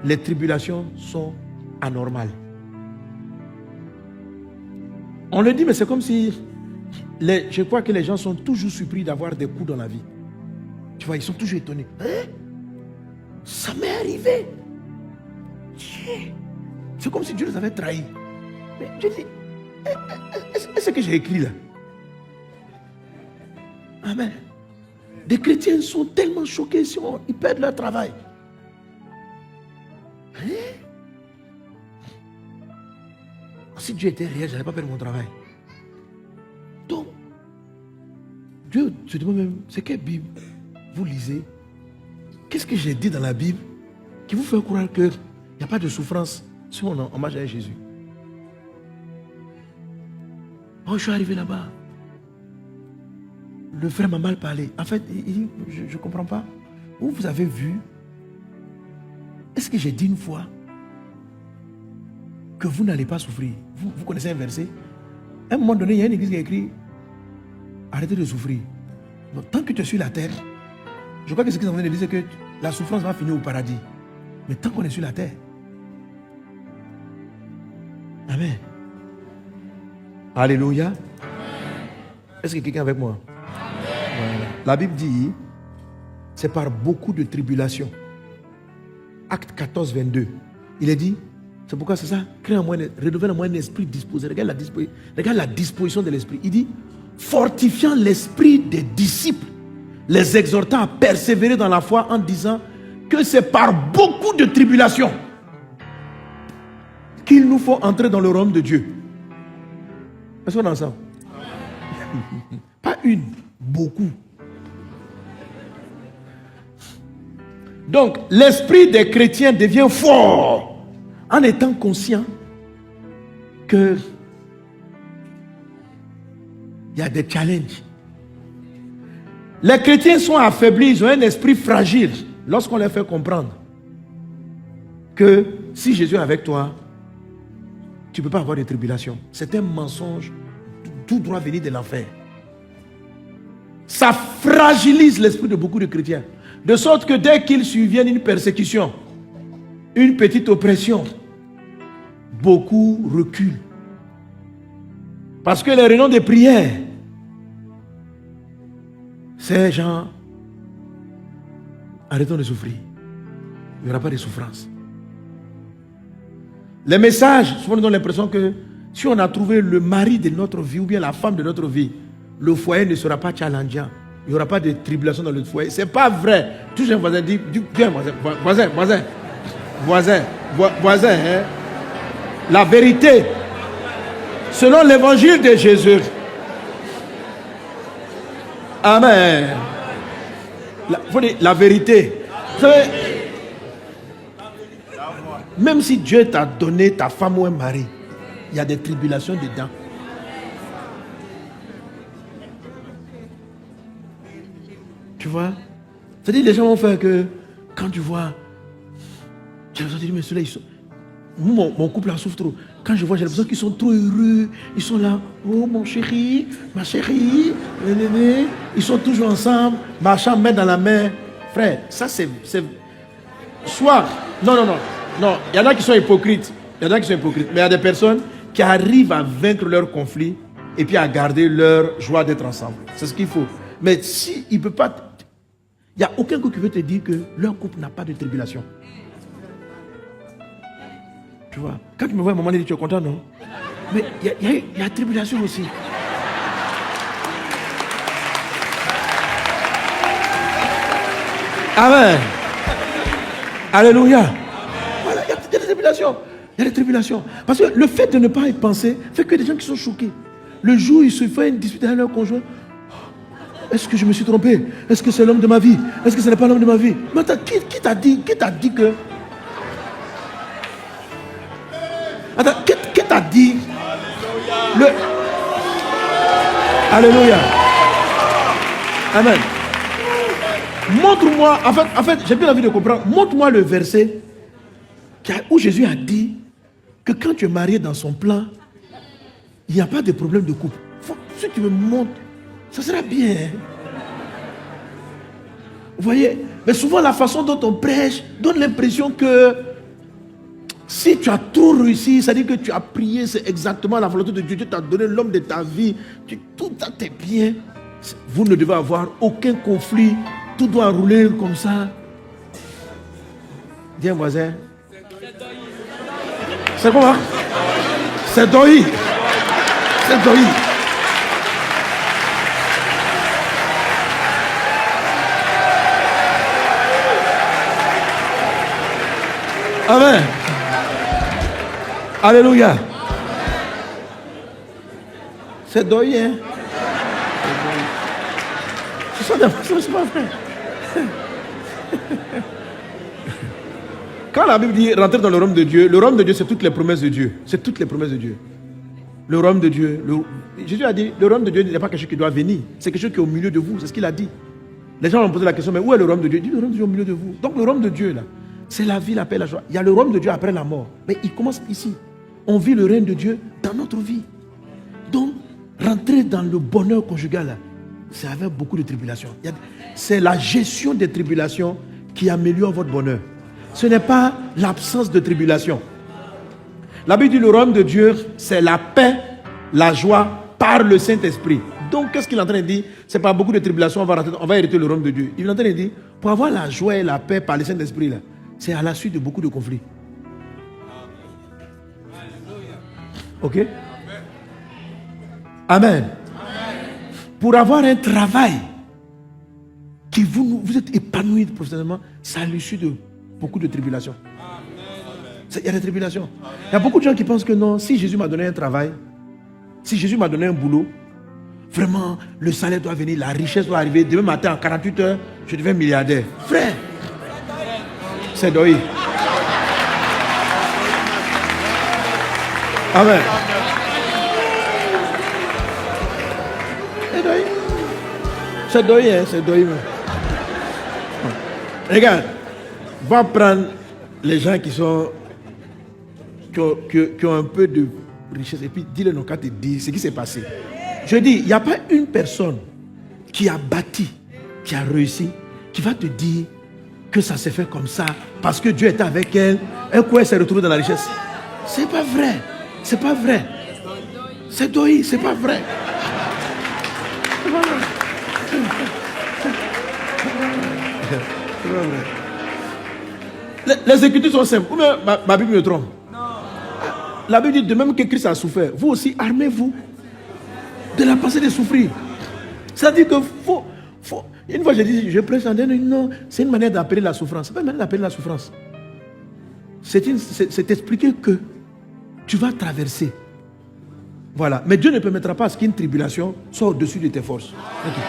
les tribulations sont anormales. On le dit, mais c'est comme si je crois que les gens sont toujours surpris d'avoir des coups dans la vie. Tu vois, ils sont toujours étonnés. Hein? Ça m'est arrivé. C'est comme si Dieu les avait trahis. Mais je dis, est-ce que j'ai écrit là? Amen. Des chrétiens sont tellement choqués si ils perdent leur travail. Hein? Si Dieu était réel, je n'allais pas perdre mon travail. Donc, Dieu se demande même, c'est quelle Bible vous lisez? Qu'est-ce que j'ai dit dans la Bible qui vous fait croire qu'il n'y a pas de souffrance si on marche avec Jésus? Oh, je suis arrivé là-bas. Le frère m'a mal parlé. En fait, je ne comprends pas. Où vous avez vu? Est-ce que j'ai dit une fois que vous n'allez pas souffrir? Vous connaissez un verset? À un moment donné, il y a une église qui a écrit arrêtez de souffrir. Donc, tant que tu es sur la terre, je crois que ce qu'ils sont en train de dire, c'est que la souffrance va finir au paradis. Mais tant qu'on est sur la terre. Amen. Alléluia. Est-ce que quelqu'un est avec moi? Voilà. La Bible dit, c'est par beaucoup de tribulations. Acte 14, 22. Il est dit, c'est pourquoi c'est ça, renouvelle en moi un esprit disposé. Regarde la disposition de l'esprit. Il dit, fortifiant l'esprit des disciples, les exhortant à persévérer dans la foi en disant que c'est par beaucoup de tribulations qu'il nous faut entrer dans le royaume de Dieu. Est-ce qu'on est ensemble? Pas une, beaucoup. Donc, l'esprit des chrétiens devient fort en étant conscient que il y a des challenges. Les chrétiens sont affaiblis, ils ont un esprit fragile lorsqu'on leur fait comprendre que si Jésus est avec toi, tu ne peux pas avoir de tribulation. C'est un mensonge, tout droit venir de l'enfer. Ça fragilise l'esprit de beaucoup de chrétiens. De sorte que dès qu'ils surviennent une persécution, une petite oppression, beaucoup reculent. Parce que les réunions de prière, ces gens, arrêtons de souffrir. Il n'y aura pas de souffrance. Les messages, souvent nous donnent l'impression que si on a trouvé le mari de notre vie ou bien la femme de notre vie, le foyer ne sera pas challengeant. Il n'y aura pas de tribulation dans le foyer. Ce n'est pas vrai. Toujours un voisin dit, viens voisin, hein? La vérité, selon l'évangile de Jésus. Amen. La vérité. Vous savez, même si Dieu t'a donné ta femme ou un mari, il y a des tribulations dedans. Tu vois? C'est-à-dire les gens vont faire que quand tu vois, j'ai l'impression de dire, mais ceux-là, ils sont... Mon couple en souffre trop. Quand je vois, j'ai l'impression qu'ils sont trop heureux. Ils sont là, oh mon chéri, ma chérie, ils sont toujours ensemble, marchant main dans la main. Frère, ça c'est... Soit, non, il y en a qui sont hypocrites. Mais il y a des personnes qui arrivent à vaincre leurs conflits et puis à garder leur joie d'être ensemble. C'est ce qu'il faut. Mais si il ne peut pas... Il n'y a aucun couple qui veut te dire que leur couple n'a pas de tribulation. Tu vois, quand tu me vois à un moment donné, tu es content, non? Mais il y a tribulation aussi. Amen. Alléluia. Voilà, il y a des tribulations. Il y a des tribulations. Parce que le fait de ne pas y penser fait que des gens qui sont choqués. Le jour où ils se font une dispute avec leur conjoint, est-ce que je me suis trompé? Est-ce que c'est l'homme de ma vie? Est-ce que ce n'est pas l'homme de ma vie? Mais attends, qui t'a dit que... Attends, qui t'a dit? Alléluia. Amen. Montre-moi, en fait, j'ai bien envie de comprendre. Montre-moi le verset où Jésus a dit que quand tu es marié dans son plan, il n'y a pas de problème de couple. Si tu me montres, ça sera bien. Vous voyez? Mais souvent, la façon dont on prêche donne l'impression que si tu as tout réussi, ça veut dire que tu as prié, c'est exactement la volonté de Dieu. Dieu t'a donné l'homme de ta vie. Tout ça t'est bien. Vous ne devez avoir aucun conflit. Tout doit rouler comme ça. Dis voisin. C'est quoi? C'est doi. C'est doi. Amen. Alléluia. C'est doyé, hein? C'est pas vrai. Quand la Bible dit rentrer dans le royaume de Dieu, c'est toutes les promesses de Dieu. C'est toutes les promesses de Dieu. Le royaume de Dieu. Jésus a dit, le royaume de Dieu n'est pas quelque chose qui doit venir. C'est quelque chose qui est au milieu de vous. C'est ce qu'il a dit. Les gens ont posé la question, mais où est le royaume de Dieu? Il dit, le royaume de Dieu est au milieu de vous. Donc le royaume de Dieu, là, c'est la vie, la paix, la joie. Il y a le royaume de Dieu après la mort. Mais il commence ici. On vit le règne de Dieu dans notre vie. Donc, rentrer dans le bonheur conjugal, là, c'est avec beaucoup de tribulations. C'est la gestion des tribulations qui améliore votre bonheur. Ce n'est pas l'absence de tribulation. La Bible dit le royaume de Dieu, c'est la paix, la joie par le Saint-Esprit. Donc, qu'est-ce qu'il est en train de dire? C'est pas beaucoup de tribulations, on va hériter le royaume de Dieu. Il est en train de dire, pour avoir la joie et la paix par le Saint-Esprit, là, c'est à la suite de beaucoup de conflits. Ok? Amen. Pour avoir un travail qui vous êtes épanoui professionnellement, c'est à l'issue de beaucoup de tribulations. Il y a des tribulations. Il y a beaucoup de gens qui pensent que non, si Jésus m'a donné un travail, si Jésus m'a donné un boulot, vraiment, le salaire doit venir, la richesse doit arriver. Demain matin, en 48 heures, je deviens milliardaire. Frère, c'est doy. Amen. C'est doy, hein, c'est doy. Regarde, va prendre les gens qui ont un peu de richesse et puis dis-le non quand tu dis ce qui s'est passé. Je dis, il n'y a pas une personne qui a bâti, qui a réussi, qui va te dire que ça s'est fait comme ça parce que Dieu était avec elle, un coup elle s'est retrouvée dans la richesse. C'est pas vrai. C'est pas vrai. C'est doy, c'est pas vrai. C'est pas vrai. Les Écritures sont simples. Ou bien ma Bible me trompe. La Bible dit de même que Christ a souffert, vous aussi armez-vous de la pensée de souffrir. C'est-à-dire que faut. Une fois j'ai dit, je prêche en disant non, c'est une manière d'appeler la souffrance. C'est pas une manière d'appeler la souffrance. C'est expliquer que tu vas traverser. Voilà. Mais Dieu ne permettra pas à ce qu'une tribulation soit au-dessus de tes forces. Okay.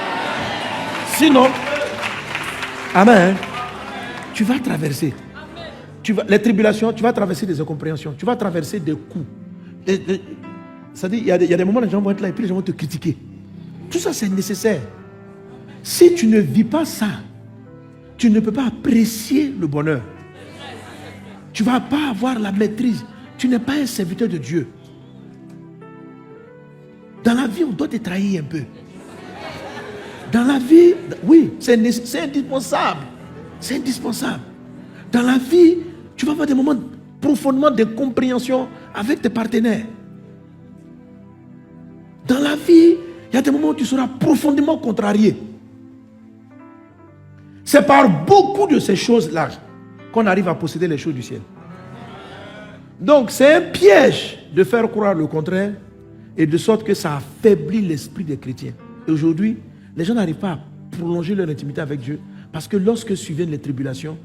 Sinon, amen, tu vas traverser. Les tribulations, tu vas traverser des incompréhensions, tu vas traverser des coups. C'est-à-dire, il y a des moments où les gens vont être là et puis les gens vont te critiquer. Tout ça, c'est nécessaire. Si tu ne vis pas ça, tu ne peux pas apprécier le bonheur. Tu ne vas pas avoir la maîtrise. Tu n'es pas un serviteur de Dieu. Dans la vie, on doit te trahir un peu. Dans la vie, oui, c'est indispensable. C'est indispensable. Dans la vie, tu vas avoir des moments profondément de compréhension avec tes partenaires. Dans la vie, il y a des moments où tu seras profondément contrarié. C'est par beaucoup de ces choses-là qu'on arrive à posséder les choses du ciel. Donc, c'est un piège de faire croire le contraire et de sorte que ça affaiblit l'esprit des chrétiens. Et aujourd'hui, les gens n'arrivent pas à prolonger leur intimité avec Dieu parce que lorsque surviennent les tribulations,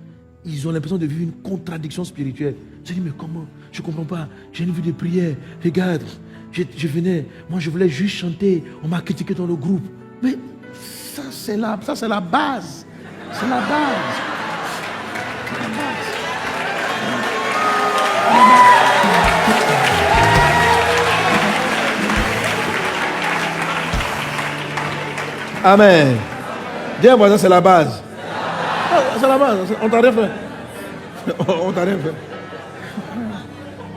ils ont l'impression de vivre une contradiction spirituelle. Je dis, mais comment? Je ne comprends pas. J'ai une vie de prière. Regarde, je venais, moi je voulais juste chanter. On m'a critiqué dans le groupe. Mais ça, c'est la base. C'est la base. C'est la base. Amen. Dis à moi, c'est la base. C'est la base. On t'a rien fait. On t'a rien fait.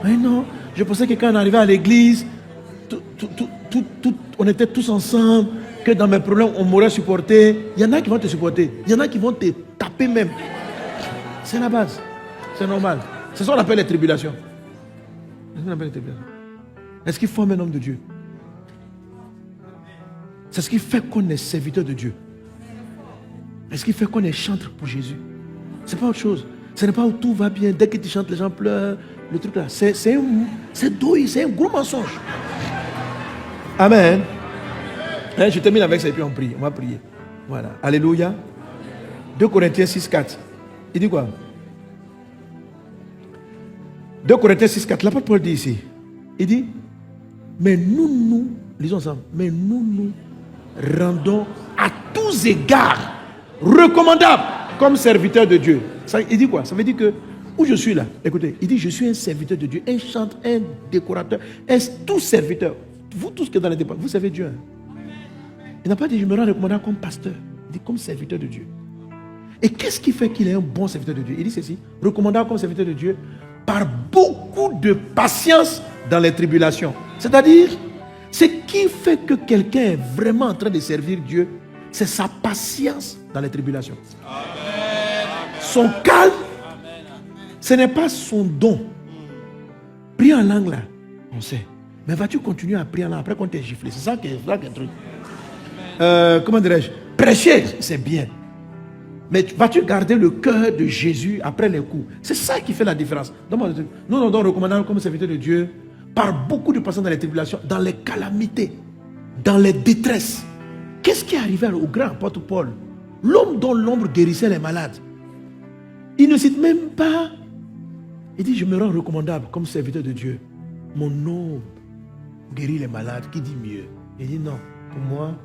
Mais non, je pensais que quand on arrivait à l'église, on était tous ensemble, que dans mes problèmes, on m'aurait supporté. Il y en a qui vont te supporter. Il y en a qui vont te taper même. C'est la base. C'est normal. C'est ça qu'on appelle les tribulations. C'est ce qu'on appelle les tribulations. Est-ce qu'il forme un homme de Dieu? C'est ce qui fait qu'on est serviteur de Dieu. C'est ce qui fait qu'on est chantre pour Jésus. C'est pas autre chose. Ce n'est pas où tout va bien. Dès que tu chantes, les gens pleurent. Le truc là. C'est un gros mensonge. Amen. Je termine avec ça et puis on prie. On va prier. Voilà. Alléluia. 2 Corinthiens 6, 4. Il dit quoi? 2 Corinthiens 6, 4, l'apôtre Paul dit ici, il dit, mais nous, lisons ensemble, mais nous rendons à tous égards recommandables comme serviteurs de Dieu. Ça, il dit quoi? Ça veut dire que, où je suis là, écoutez, il dit, je suis un serviteur de Dieu, un chanteur, un décorateur, tout serviteur. Vous tous qui êtes dans les départements, vous savez Dieu. Hein? Il n'a pas dit, je me rends recommandable comme pasteur. Il dit, comme serviteur de Dieu. Et qu'est-ce qui fait qu'il est un bon serviteur de Dieu? Il dit ceci, recommandable comme serviteur de Dieu, par beaucoup de patience dans les tribulations. C'est-à-dire, ce qui fait que quelqu'un est vraiment en train de servir Dieu, c'est sa patience dans les tribulations. Amen. Son calme, ce n'est pas son don. Prier en langue là, on sait. Mais vas-tu continuer à prier en langue après qu'on t'ait giflé? C'est ça qui est le truc. Comment dirais-je? Prêcher, c'est bien. Mais vas-tu garder le cœur de Jésus après les coups? C'est ça qui fait la différence. Nous nous recommandons comme serviteurs de Dieu par beaucoup de personnes dans les tribulations, dans les calamités, dans les détresses. Qu'est-ce qui est arrivé au grand apôtre Paul? L'homme dont l'ombre guérissait les malades. Il ne cite même pas. Il dit, je me rends recommandable comme serviteur de Dieu. Mon ombre guérit les malades. Qui dit mieux? Il dit non. Pour moi,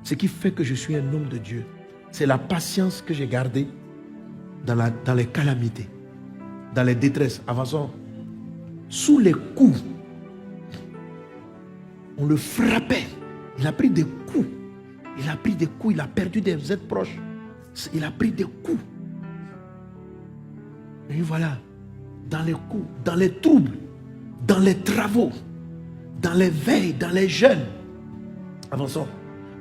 ce qui fait que je suis un homme de Dieu, c'est la patience que j'ai gardée dans les calamités, dans les détresses. Avançons. Sous les coups, on le frappait. Il a pris des coups. Il a pris des coups. Il a perdu des êtres proches. Il a pris des coups. Et voilà, dans les coups, dans les troubles, dans les travaux, dans les veilles, dans les jeûnes. Avançons.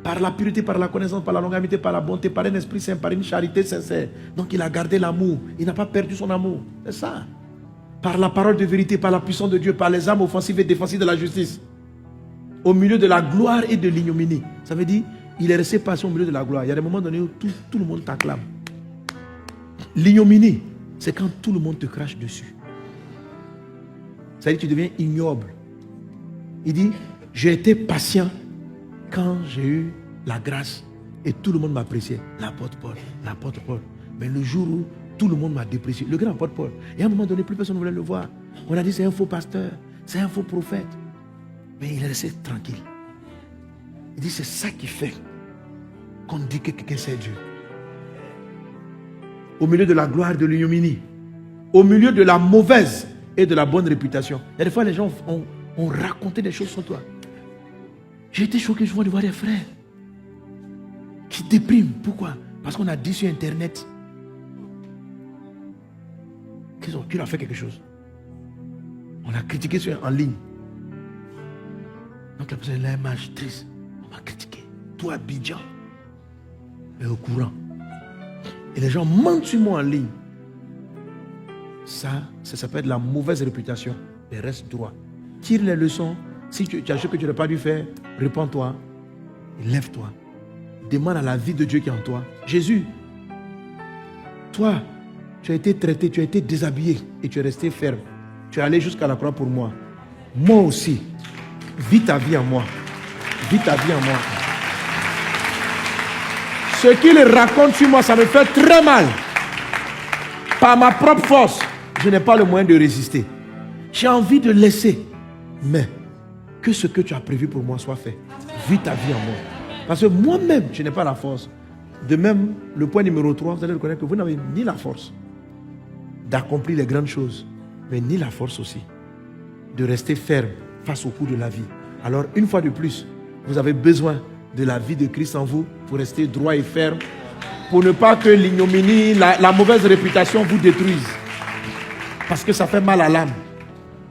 Par la pureté, par la connaissance, par la longanimité, par la bonté, par un esprit saint, par une charité sincère. Donc il a gardé l'amour. Il n'a pas perdu son amour. C'est ça. Par la parole de vérité, par la puissance de Dieu, par les armes offensives et défensives de la justice. Au milieu de la gloire et de l'ignominie. Ça veut dire, il est resté patient au milieu de la gloire. Il y a des moments donnés où tout le monde t'acclame. L'ignominie, c'est quand tout le monde te crache dessus. Ça veut dire que tu deviens ignoble. Il dit, j'ai été patient quand j'ai eu la grâce et tout le monde m'appréciait. L'apôtre Paul. Mais le jour où tout le monde m'a déprécié, le grand apôtre Paul, et à un moment donné, plus personne ne voulait le voir. On a dit, c'est un faux pasteur, c'est un faux prophète. Mais il est resté tranquille. Il dit, c'est ça qui fait qu'on dit que quelqu'un c'est Dieu. Au milieu de la gloire de l'ignominie, au milieu de la mauvaise et de la bonne réputation. Et des fois, les gens ont raconté des choses sur toi. J'ai été choqué, je vois de voir des frères qui dépriment. Pourquoi? Parce qu'on a dit sur Internet qu'il a fait quelque chose. On a critiqué en ligne. Donc la personne a une image triste. On m'a critiqué. Toi, Abidjan, mais au courant. Et les gens mentent sur moi en ligne. Ça s'appelle la mauvaise réputation. Et reste droit. Tire les leçons. Si tu as chose que tu n'aurais pas dû faire, répands-toi. Lève-toi. Demande à la vie de Dieu qui est en toi. Jésus, toi, tu as été traité, tu as été déshabillé et tu es resté ferme. Tu es allé jusqu'à la croix pour moi. Moi aussi. Vis ta vie en moi. Vis ta vie en moi. Ce qu'il raconte sur moi, ça me fait très mal. Par ma propre force, je n'ai pas le moyen de résister. J'ai envie de laisser. Mais que ce que tu as prévu pour moi soit fait. Vis ta vie en moi. Parce que moi-même, je n'ai pas la force. De même, le point numéro 3, vous allez reconnaître que vous n'avez ni la force d'accomplir les grandes choses, mais ni la force aussi de rester ferme face au coup de la vie. Alors, une fois de plus, vous avez besoin de la vie de Christ en vous pour rester droit et ferme, pour ne pas que l'ignominie, la mauvaise réputation vous détruise. Parce que ça fait mal à l'âme.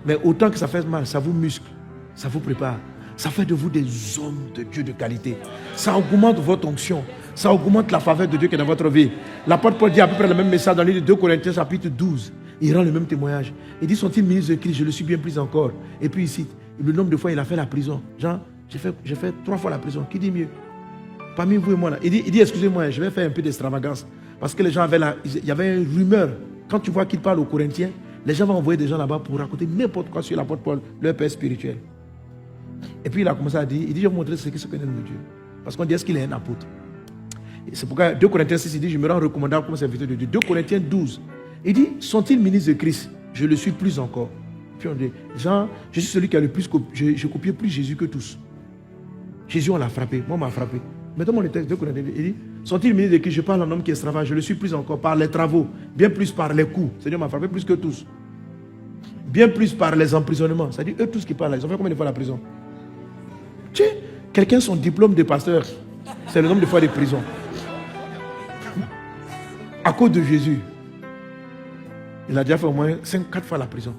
Mais autant que ça fait mal, ça vous muscle, ça vous prépare. Ça fait de vous des hommes de Dieu de qualité. Ça augmente votre onction. Ça augmente la faveur de Dieu qui est dans votre vie. L'apôtre Paul dit à peu près le même message dans le livre de 2 Corinthiens chapitre 12. Il rend le même témoignage. Il dit, sont-ils ministres de Christ? Je le suis bien plus encore. Et puis ici, le nombre de fois il a fait la prison. Jean, j'ai fait 3 fois la prison. Qui dit mieux? Parmi vous et moi là. Il dit excusez-moi, je vais faire un peu d'extravagance. Parce que les gens avaient il y avait une rumeur. Quand tu vois qu'il parle aux Corinthiens, les gens vont envoyer des gens là-bas pour raconter n'importe quoi sur l'apôtre Paul, leur père spirituel. Et puis il a commencé à dire, je vais vous montrer ce que c'est de Dieu. Parce qu'on dit, est-ce qu'il est un apôtre? Et c'est pourquoi 2 Corinthiens 6, il dit, je me rends recommandable comme serviteur de Dieu. 2 Corinthiens 12, il dit, sont-ils ministres de Christ? je le suis plus encore. Puis on dit, Jean, je suis celui qui a le plus copié. Je copiais plus Jésus que tous. Jésus, on l'a frappé. Moi, on m'a frappé. Mettons-moi le texte. Il dit, sont-ils ministres de qui je parle en homme qui extravage? Je le suis plus encore par les travaux, bien plus par les coups. Seigneur m'a frappé plus que tous. Bien plus par les emprisonnements. C'est-à-dire, eux tous qui parlent, ils ont fait combien de fois la prison? Tu sais, quelqu'un, son diplôme de pasteur, c'est le nombre de fois de prison. À cause de Jésus, il a déjà fait au moins 4 fois la prison.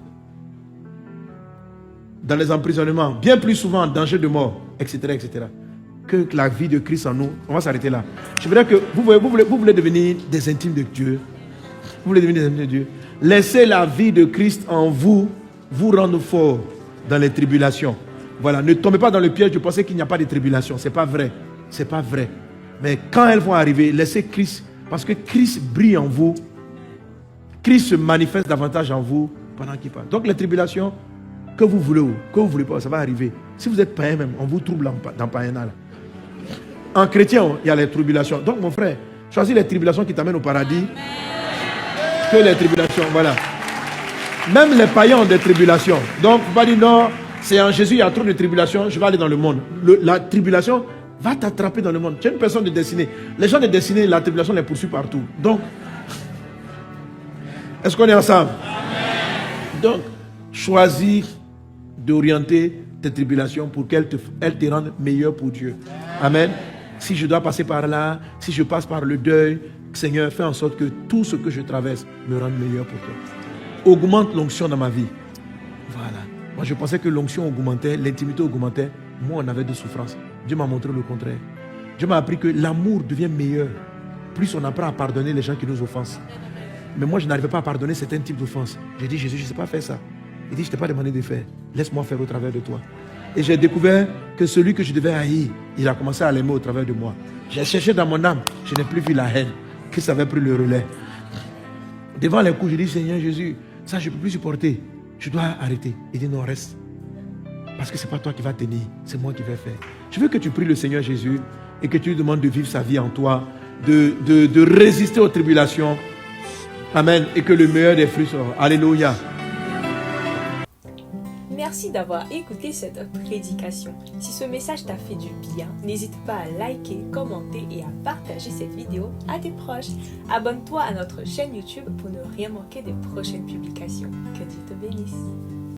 Dans les emprisonnements, bien plus souvent en danger de mort, etc., etc. Que la vie de Christ en nous. On va s'arrêter là. Je voudrais que vous voulez devenir des intimes de Dieu. Vous voulez devenir des intimes de Dieu. Laissez la vie de Christ en vous rendre fort dans les tribulations. Voilà, ne tombez pas dans le piège de penser qu'il n'y a pas de tribulation. C'est pas vrai. C'est pas vrai. Mais quand elles vont arriver, laissez Christ, parce que Christ brille en vous. Christ se manifeste davantage en vous pendant qu'il parle. Donc les tribulations, que vous voulez ou que vous ne voulez pas, ça va arriver. Si vous êtes païen même, on vous trouble dans païenat. En chrétien, il y a les tribulations. Donc mon frère, choisis les tribulations qui t'amènent au paradis. Que les tribulations, voilà. Même les païens ont des tribulations. Donc, faut pas dire non, c'est en Jésus, il y a trop de tribulations, je vais aller dans le monde. La tribulation va t'attraper dans le monde. Tu es une personne de destinée. Les gens de destinée, la tribulation les poursuit partout. Donc, est-ce qu'on est ensemble? Donc, choisis d'orienter tes tribulations pour qu'elles te rendent meilleur pour Dieu. Amen. Si je dois passer par là, si je passe par le deuil, Seigneur, fais en sorte que tout ce que je traverse me rende meilleur pour toi. Augmente l'onction dans ma vie. Voilà. Moi, je pensais que l'onction augmentait, l'intimité augmentait. Moi, on avait de souffrances. Dieu m'a montré le contraire. Dieu m'a appris que l'amour devient meilleur. Plus on apprend à pardonner les gens qui nous offensent. Mais moi, je n'arrivais pas à pardonner certains types d'offenses. J'ai dit, Jésus, je ne sais pas faire ça. Il dit, je ne t'ai pas demandé de faire. Laisse-moi faire au travers de toi. Et j'ai découvert que celui que je devais haïr, il a commencé à l'aimer au travers de moi. J'ai cherché dans mon âme, je n'ai plus vu la haine. Christ avait pris le relais. Devant les coups, je dis, Seigneur Jésus, ça je ne peux plus supporter. Je dois arrêter. Il dit, non, reste. Parce que ce n'est pas toi qui vas tenir, c'est moi qui vais faire. Je veux que tu pries le Seigneur Jésus et que tu lui demandes de vivre sa vie en toi, de résister aux tribulations. Amen. Et que le meilleur des fruits sort. Alléluia. Merci d'avoir écouté cette prédication. Si ce message t'a fait du bien, n'hésite pas à liker, commenter et à partager cette vidéo à tes proches. Abonne-toi à notre chaîne YouTube pour ne rien manquer des prochaines publications. Que Dieu te bénisse.